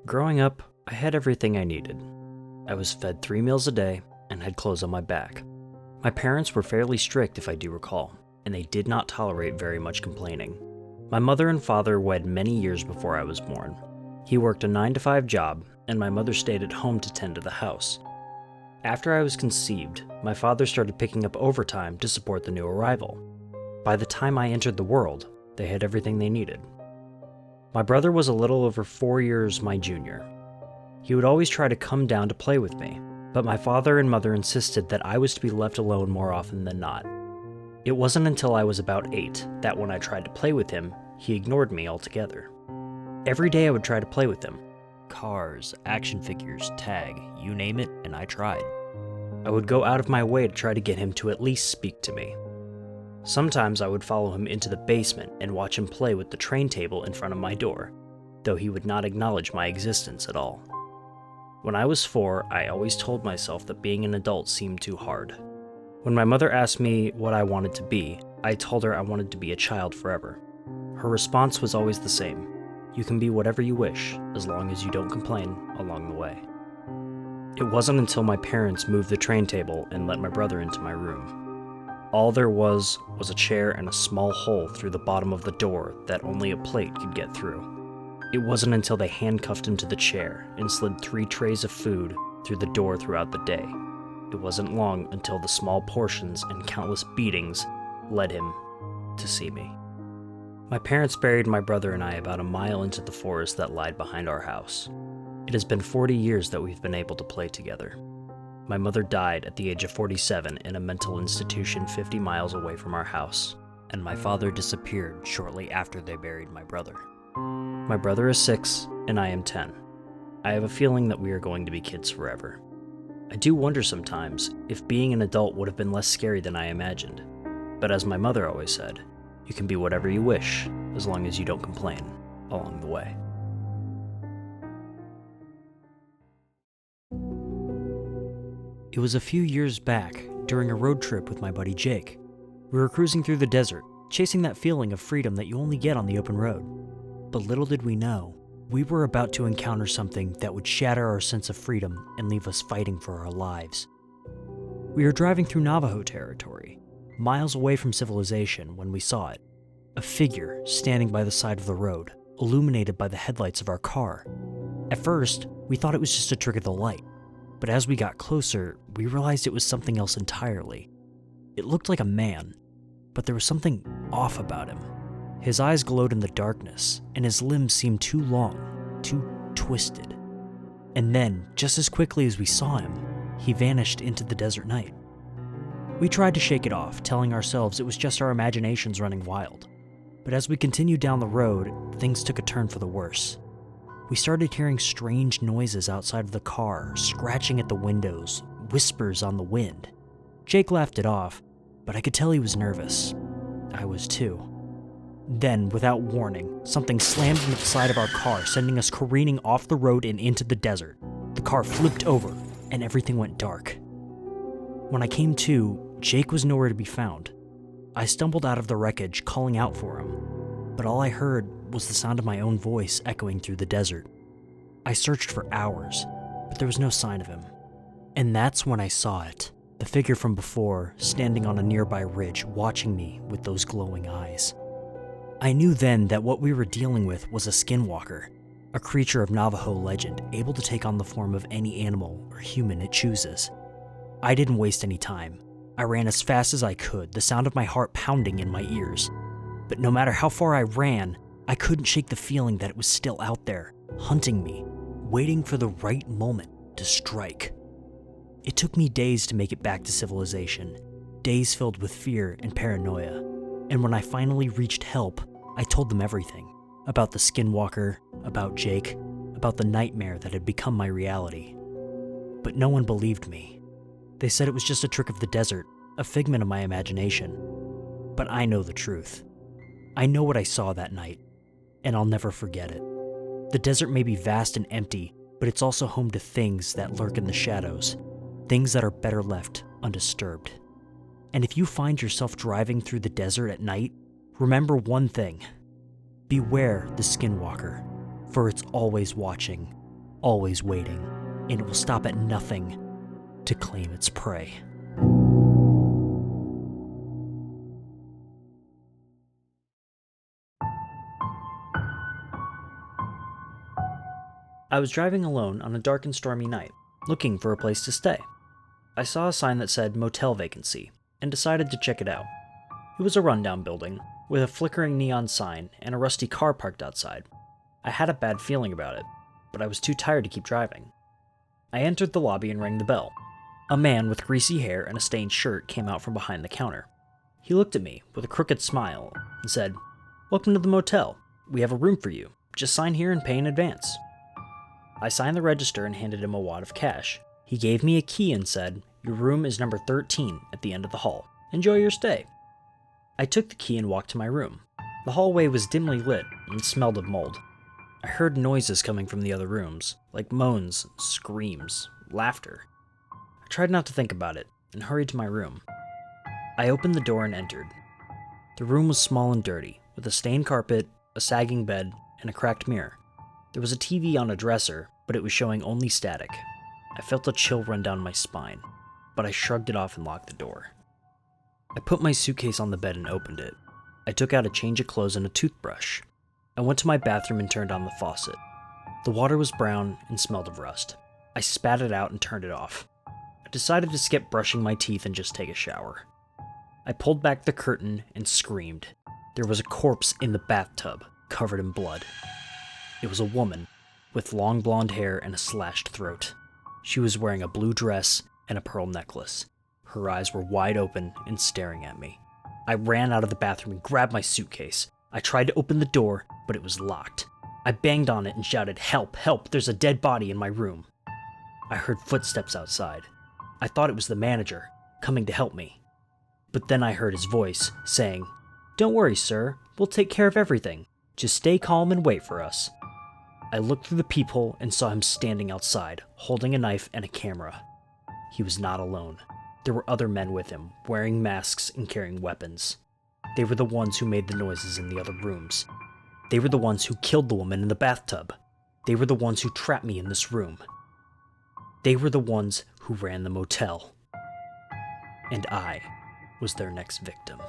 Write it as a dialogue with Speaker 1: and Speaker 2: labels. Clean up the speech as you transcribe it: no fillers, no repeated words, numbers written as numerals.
Speaker 1: Growing up, I had everything I needed. I was fed 3 meals a day and had clothes on my back. My parents were fairly strict, if I do recall, and they did not tolerate very much complaining. My mother and father wed many years before I was born. He worked a 9-to-5 job, and my mother stayed at home to tend to the house. After I was conceived, my father started picking up overtime to support the new arrival. By the time I entered the world, they had everything they needed. My brother was a little over 4 years my junior. He would always try to come down to play with me, but my father and mother insisted that I was to be left alone more often than not. It wasn't until I was about 8 that when I tried to play with him, he ignored me altogether. Every day I would try to play with him. Cars, action figures, tag, you name it, and I tried. I would go out of my way to try to get him to at least speak to me. Sometimes I would follow him into the basement and watch him play with the train table in front of my door, though he would not acknowledge my existence at all. When I was 4, I always told myself that being an adult seemed too hard. When my mother asked me what I wanted to be, I told her I wanted to be a child forever. Her response was always the same: you can be whatever you wish, as long as you don't complain along the way. It wasn't until my parents moved the train table and let my brother into my room. All there was a chair and a small hole through the bottom of the door that only a plate could get through. It wasn't until they handcuffed him to the chair and slid 3 trays of food through the door throughout the day. It wasn't long until the small portions and countless beatings led him to see me. My parents buried my brother and I about a mile into the forest that lied behind our house. It has been 40 years that we've been able to play together. My mother died at the age of 47 in a mental institution 50 miles away from our house, and my father disappeared shortly after they buried my brother. My brother is 6, and I am 10. I have a feeling that we are going to be kids forever. I do wonder sometimes if being an adult would have been less scary than I imagined, but as my mother always said, you can be whatever you wish, as long as you don't complain along the way. It was a few years back, during a road trip with my buddy Jake. We were cruising through the desert, chasing that feeling of freedom that you only get on the open road. But little did we know, we were about to encounter something that would shatter our sense of freedom and leave us fighting for our lives. We were driving through Navajo territory, miles away from civilization, when we saw it. A figure standing by the side of the road, illuminated by the headlights of our car. At first, we thought it was just a trick of the light. But as we got closer, we realized it was something else entirely. It looked like a man, but there was something off about him. His eyes glowed in the darkness, and his limbs seemed too long, too twisted. And then, just as quickly as we saw him, he vanished into the desert night. We tried to shake it off, telling ourselves it was just our imaginations running wild. But as we continued down the road, things took a turn for the worse. We started hearing strange noises outside of the car, scratching at the windows, whispers on the wind. Jake laughed it off, but I could tell he was nervous. I was too. Then, without warning, something slammed into the side of our car, sending us careening off the road and into the desert. The car flipped over, and everything went dark. When I came to, Jake was nowhere to be found. I stumbled out of the wreckage, calling out for him, but all I heard was the sound of my own voice echoing through the desert. I searched for hours, but there was no sign of him. And that's when I saw it, the figure from before, standing on a nearby ridge, watching me with those glowing eyes. I knew then that what we were dealing with was a Skinwalker, a creature of Navajo legend, able to take on the form of any animal or human it chooses. I didn't waste any time. I ran as fast as I could, the sound of my heart pounding in my ears. But no matter how far I ran, I couldn't shake the feeling that it was still out there, hunting me, waiting for the right moment to strike. It took me days to make it back to civilization, days filled with fear and paranoia. And when I finally reached help, I told them everything. About the Skinwalker, about Jake, about the nightmare that had become my reality. But no one believed me. They said it was just a trick of the desert, a figment of my imagination. But I know the truth. I know what I saw that night, and I'll never forget it. The desert may be vast and empty, but it's also home to things that lurk in the shadows, things that are better left undisturbed. And if you find yourself driving through the desert at night, remember one thing. Beware the Skinwalker, for it's always watching, always waiting, and it will stop at nothing to claim its prey. I was driving alone on a dark and stormy night, looking for a place to stay. I saw a sign that said motel vacancy, and decided to check it out. It was a rundown building, with a flickering neon sign and a rusty car parked outside. I had a bad feeling about it, but I was too tired to keep driving. I entered the lobby and rang the bell. A man with greasy hair and a stained shirt came out from behind the counter. He looked at me with a crooked smile and said, "Welcome to the motel. We have a room for you. Just sign here and pay in advance." I signed the register and handed him a wad of cash. He gave me a key and said, "Your room is number 13 at the end of the hall. Enjoy your stay." I took the key and walked to my room. The hallway was dimly lit and smelled of mold. I heard noises coming from the other rooms, like moans, screams, laughter. I tried not to think about it and hurried to my room. I opened the door and entered. The room was small and dirty, with a stained carpet, a sagging bed, and a cracked mirror. There was a TV on a dresser, but it was showing only static. I felt a chill run down my spine, but I shrugged it off and locked the door. I put my suitcase on the bed and opened it. I took out a change of clothes and a toothbrush. I went to my bathroom and turned on the faucet. The water was brown and smelled of rust. I spat it out and turned it off. I decided to skip brushing my teeth and just take a shower. I pulled back the curtain and screamed. There was a corpse in the bathtub, covered in blood. It was a woman, with long blonde hair and a slashed throat. She was wearing a blue dress and a pearl necklace. Her eyes were wide open and staring at me. I ran out of the bathroom and grabbed my suitcase. I tried to open the door, but it was locked. I banged on it and shouted, "Help, help, there's a dead body in my room." I heard footsteps outside. I thought it was the manager, coming to help me. But then I heard his voice, saying, "Don't worry, sir, we'll take care of everything. Just stay calm and wait for us." I looked through the peephole and saw him standing outside, holding a knife and a camera. He was not alone. There were other men with him, wearing masks and carrying weapons. They were the ones who made the noises in the other rooms. They were the ones who killed the woman in the bathtub. They were the ones who trapped me in this room. They were the ones who ran the motel. And I was their next victim.